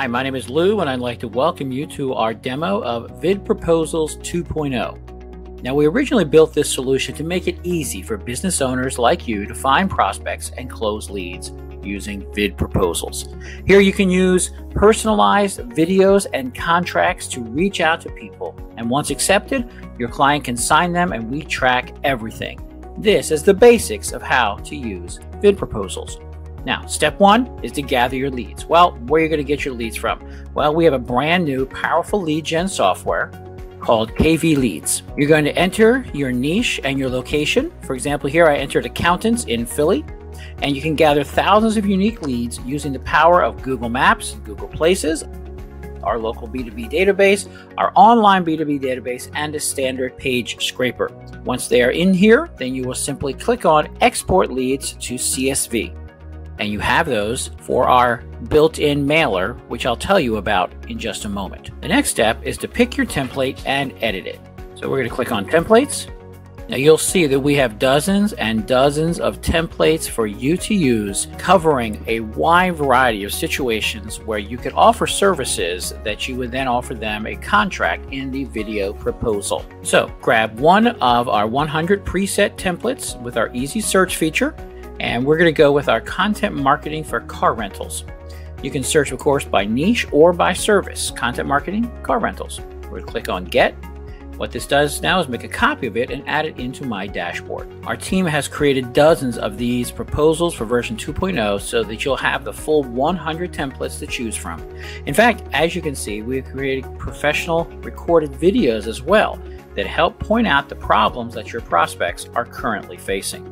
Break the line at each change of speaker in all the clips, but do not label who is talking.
Hi, my name is Lou, and I'd like to welcome you to our demo of VidProposals 2.0. Now, we originally built this solution to make it easy for business owners like you to find prospects and close leads using VidProposals. Here you can use personalized videos and contracts to reach out to people, and once accepted, your client can sign them and we track everything. This is the basics of how to use VidProposals. Now, step one is to gather your leads. Well, where are you going to get your leads from? Well, we have a brand new powerful lead gen software called KV Leads. You're going to enter your niche and your location. For example, here I entered accountants in Philly, and you can gather thousands of unique leads using the power of Google Maps, Google Places, our local B2B database, our online B2B database, and a standard page scraper. Once they are in here, then you will simply click on Export Leads to CSV. And you have those for our built-in mailer, which I'll tell you about in just a moment. The next step is to pick your template and edit it. So we're going to click on Templates. Now you'll see that we have dozens and dozens of templates for you to use, covering a wide variety of situations where you could offer services that you would then offer them a contract in the video proposal. So grab one of our 100 preset templates with our easy search feature, and we're going to go with our content marketing for car rentals. You can search, of course, by niche or by service. Content marketing, car rentals. We're going to click on Get. What this does now is make a copy of it and add it into my dashboard. Our team has created dozens of these proposals for version 2.0 so that you'll have the full 100 templates to choose from. In fact, as you can see, we've created professional recorded videos as well that help point out the problems that your prospects are currently facing.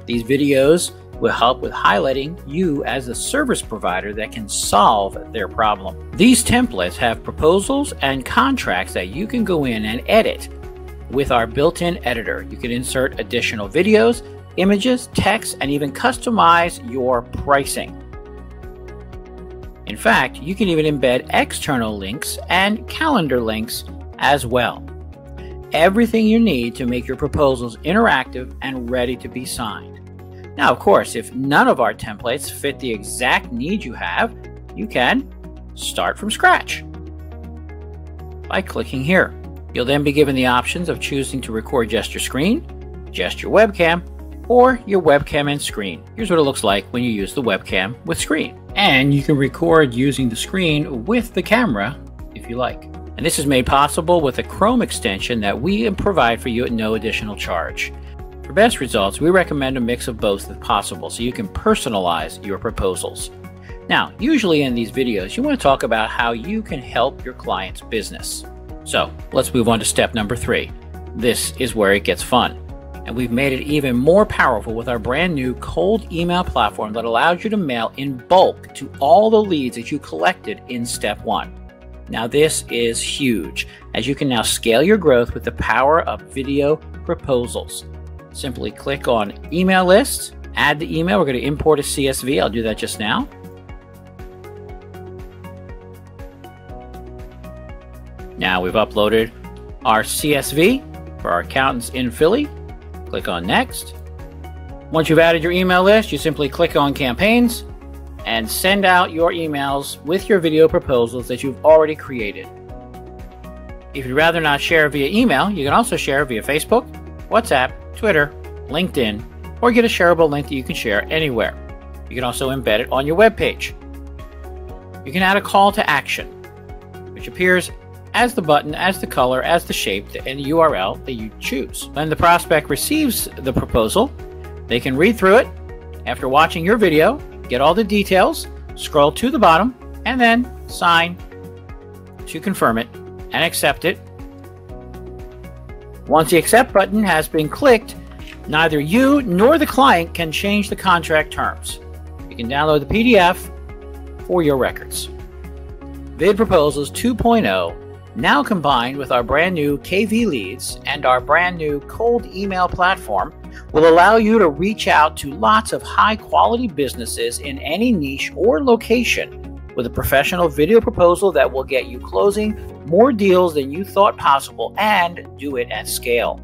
These videos will help with highlighting you as a service provider that can solve their problem. These templates have proposals and contracts that you can go in and edit with our built-in editor. You can insert additional videos, images, text, and even customize your pricing. In fact, you can even embed external links and calendar links as well. Everything you need to make your proposals interactive and ready to be signed. Now, of course, if none of our templates fit the exact need you have, you can start from scratch by clicking here. You'll then be given the options of choosing to record just your screen, just your webcam, or your webcam and screen. Here's what it looks like when you use the webcam with screen. And you can record using the screen with the camera if you like. And this is made possible with a Chrome extension that we provide for you at no additional charge. For best results, we recommend a mix of both if possible, so you can personalize your proposals. Now, usually in these videos, you want to talk about how you can help your client's business. So let's move on to step number 3. This is where it gets fun. And we've made it even more powerful with our brand new cold email platform that allows you to mail in bulk to all the leads that you collected in step 1. Now this is huge, as you can now scale your growth with the power of video proposals. Simply click on Email List, add the email. We're going to import a CSV. I'll do that just now. Now we've uploaded our CSV for our accountants in Philly. Click on Next. Once you've added your email list, you simply click on Campaigns and send out your emails with your video proposals that you've already created. If you'd rather not share via email, you can also share via Facebook, WhatsApp, Twitter, LinkedIn, or get a shareable link that you can share anywhere. You can also embed it on your web page. You can add a call to action, which appears as the button, as the color, as the shape, and the URL that you choose. When the prospect receives the proposal, they can read through it after watching your video, get all the details, scroll to the bottom, and then sign to confirm it and accept it. Once the accept button has been clicked, neither you nor the client can change the contract terms. You can download the PDF for your records. VidProposals 2.0, now combined with our brand new KV Leads and our brand new cold email platform, will allow you to reach out to lots of high-quality businesses in any niche or location with a professional video proposal that will get you closing more deals than you thought possible and do it at scale.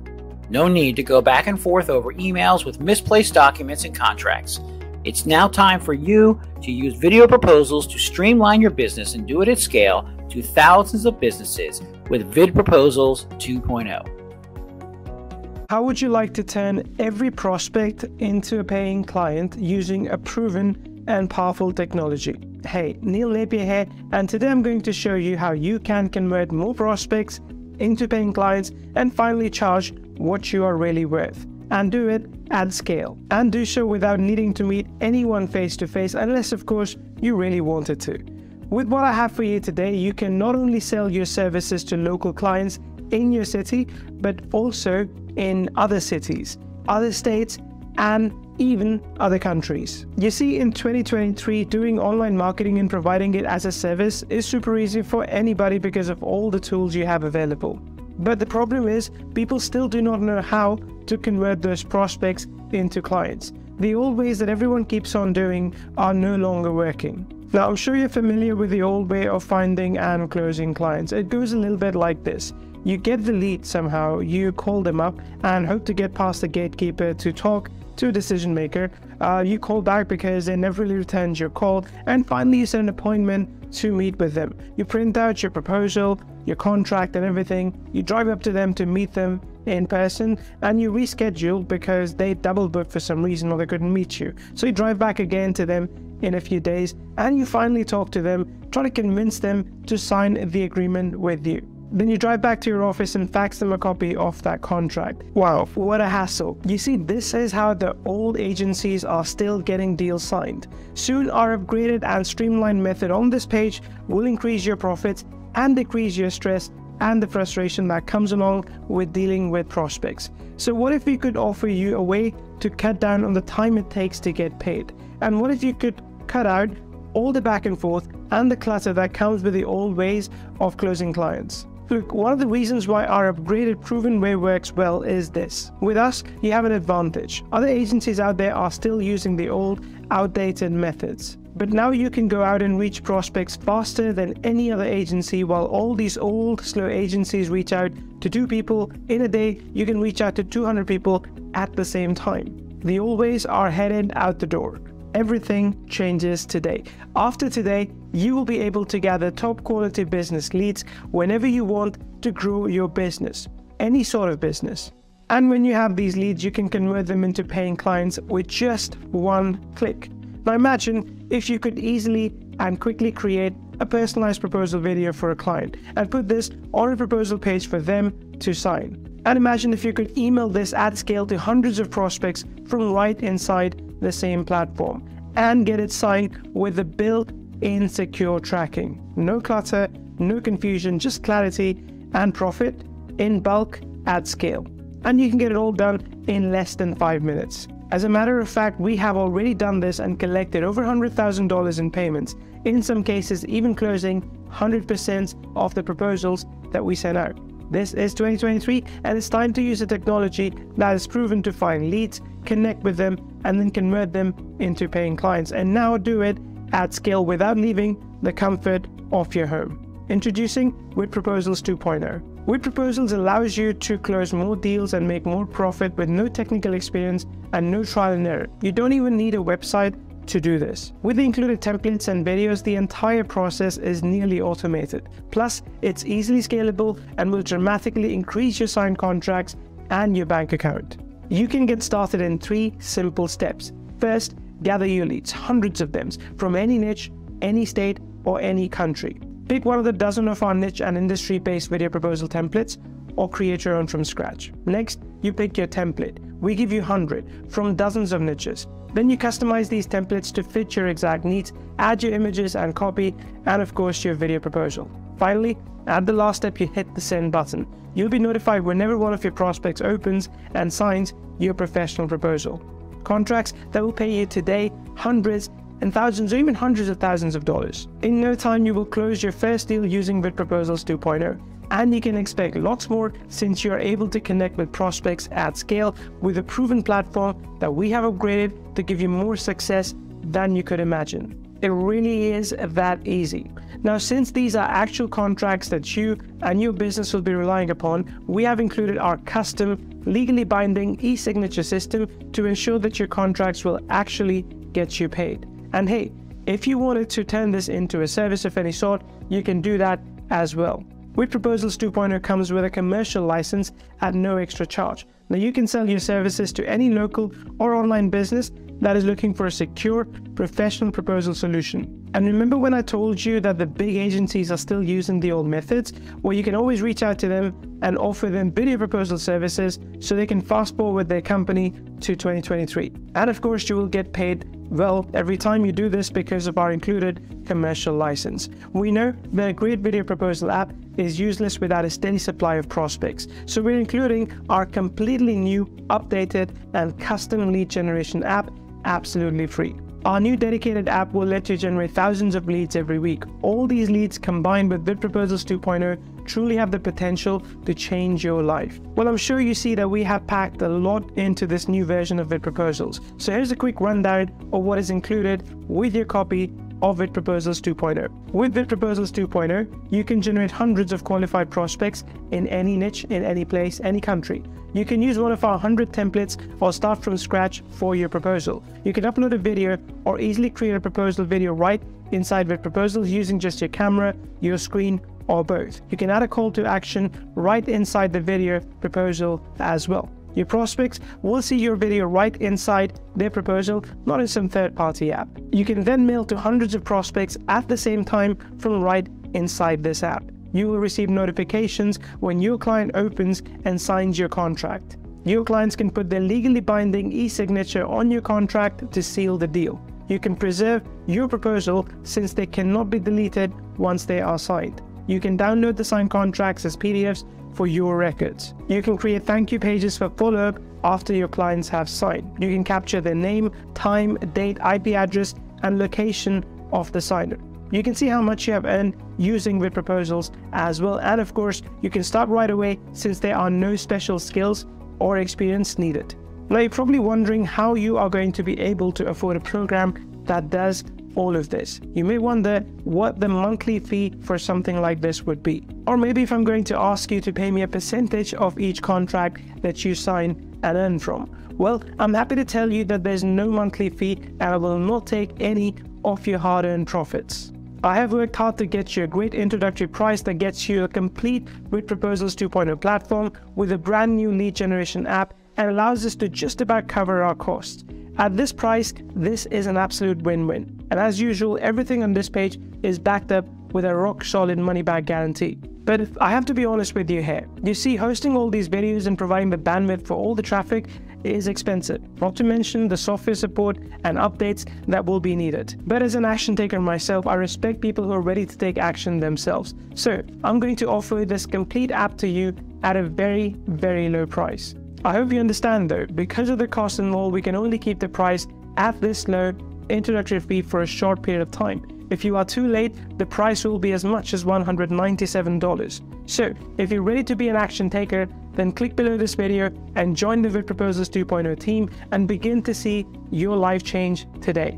No need to go back and forth over emails with misplaced documents and contracts. It's now time for you to use video proposals to streamline your business and do it at scale to thousands of businesses with VidProposals 2.0.
How would you like to turn every prospect into a paying client using a proven and powerful technology? Hey, Neil Napier here, and today I'm going to show you how you can convert more prospects into paying clients and finally charge what you are really worth, and do it at scale, and do so without needing to meet anyone face to face, unless of course you really wanted to. With what I have for you today, you can not only sell your services to local clients in your city, but also in other cities, other states, and even other countries. You see, in 2023, doing online marketing and providing it as a service is super easy for anybody because of all the tools you have available. But the problem is, people still do not know how to convert those prospects into clients. The old ways that everyone keeps on doing are no longer working. Now, I'm sure you're familiar with the old way of finding and closing clients. It goes a little bit like this. You get the lead somehow, you call them up and hope to get past the gatekeeper to talk to a decision maker. You call back because they never really returned your call, and finally you set an appointment to meet with them. You print out your proposal, your contract and everything. You drive up to them to meet them in person, and you reschedule because they double booked for some reason or they couldn't meet you. So you drive back again to them in a few days and you finally talk to them, try to convince them to sign the agreement with you. Then you drive back to your office and fax them a copy of that contract. Wow, what a hassle. You see, this is how the old agencies are still getting deals signed. Soon, our upgraded and streamlined method on this page will increase your profits and decrease your stress and the frustration that comes along with dealing with prospects. So what if we could offer you a way to cut down on the time it takes to get paid? And what if you could cut out all the back and forth and the clutter that comes with the old ways of closing clients? Look, one of the reasons why our upgraded proven way works well is this. With us, you have an advantage. Other agencies out there are still using the old, outdated methods. But now you can go out and reach prospects faster than any other agency, while all these old, slow agencies reach out to 2 people in a day. You can reach out to 200 people at the same time. The old ways are headed out the door. Everything changes today. After today, you will be able to gather top quality business leads whenever you want to grow your business, any sort of business. And when you have these leads, you can convert them into paying clients with just one click. Now imagine if you could easily and quickly create a personalized proposal video for a client and put this on a proposal page for them to sign. And imagine if you could email this at scale to hundreds of prospects from right inside the same platform and get it signed with the built-in secure tracking. No clutter, no confusion, just clarity and profit in bulk at scale. And you can get it all done in less than 5 minutes. As a matter of fact, we have already done this and collected over $100,000 in payments, in some cases even closing 100% of the proposals that we sent out. This is 2023, and it's time to use a technology that is proven to find leads, connect with them, and then convert them into paying clients, and now do it at scale without leaving the comfort of your home. Introducing VidProposals 2.0. VidProposals allows you to close more deals and make more profit with no technical experience and no trial and error. You don't even need a website to do this. With the included templates and videos, the entire process is nearly automated. Plus, it's easily scalable and will dramatically increase your signed contracts and your bank account. You can get started in 3 simple steps. First, gather your leads, hundreds of them, from any niche, any state, or any country. Pick one of the dozen of our niche and industry-based video proposal templates, or create your own from scratch. Next, you pick your template. We give you 100 from dozens of niches. Then you customize these templates to fit your exact needs, add your images and copy, and of course your video proposal. Finally, at the last step, you hit the send button. You'll be notified whenever one of your prospects opens and signs your professional proposal. Contracts that will pay you today hundreds and thousands or even hundreds of thousands of dollars. In no time, you will close your first deal using VidProposals 2.0. And you can expect lots more since you are able to connect with prospects at scale with a proven platform that we have upgraded to give you more success than you could imagine. It really is that easy. Now, since these are actual contracts that you and your business will be relying upon, we have included our custom, legally binding e-signature system to ensure that your contracts will actually gets you paid. And hey, if you wanted to turn this into a service of any sort, you can do that as well. VidProposals 2.0 comes with a commercial license at no extra charge. Now you can sell your services to any local or online business that is looking for a secure, professional proposal solution. And remember when I told you that the big agencies are still using the old methods? Well, you can always reach out to them and offer them video proposal services so they can fast forward their company to 2023. And of course, you will get paid well every time you do this because of our included commercial license. We know that a great video proposal app is useless without a steady supply of prospects. So we're including our completely new, updated, and custom lead generation app absolutely free. Our new dedicated app will let you generate thousands of leads every week. All these leads combined with VidProposals 2.0 truly have the potential to change your life. Well, I'm sure you see that we have packed a lot into this new version of VidProposals. So here's a quick rundown of what is included with your copy of VidProposals 2.0. With VidProposals 2.0, you can generate hundreds of qualified prospects in any niche, in any place, any country. You can use one of our 100 templates or start from scratch for your proposal. You can upload a video or easily create a proposal video right inside VidProposals using just your camera, your screen, or both. You can add a call to action right inside the video proposal as well. Your prospects will see your video right inside their proposal, not in some third-party app. You can then mail to hundreds of prospects at the same time from right inside this app. You will receive notifications when your client opens and signs your contract. Your clients can put their legally binding e-signature on your contract to seal the deal. You can preserve your proposal since they cannot be deleted once they are signed. You can download the signed contracts as PDFs for your records. You can create thank you pages for follow-up after your clients have signed. You can capture their name, time, date, IP address, and location of the signer. You can see how much you have earned using VidProposals as well, and of course, you can start right away since there are no special skills or experience needed. Now you're probably wondering how you are going to be able to afford a program that does all of this. You may wonder what the monthly fee for something like this would be. Or maybe if I'm going to ask you to pay me a percentage of each contract that you sign and earn from. Well, I'm happy to tell you that there's no monthly fee and I will not take any of your hard-earned profits. I have worked hard to get you a great introductory price that gets you a complete VidProposals 2.0 platform with a brand new lead generation app and allows us to just about cover our costs. At this price, this is an absolute win-win. And as usual, everything on this page is backed up with a rock-solid money-back guarantee. But I have to be honest with you here. You see, hosting all these videos and providing the bandwidth for all the traffic is expensive, not to mention the software support and updates that will be needed. But as an action taker myself, I respect people who are ready to take action themselves. So I'm going to offer this complete app to you at a very, very low price. I hope you understand though, because of the cost involved, we can only keep the price at this low introductory fee for a short period of time. If you are too late, the price will be as much as $197. So if you're ready to be an action taker, then click below this video and join the VidProposals 2.0 team and begin to see your life change today.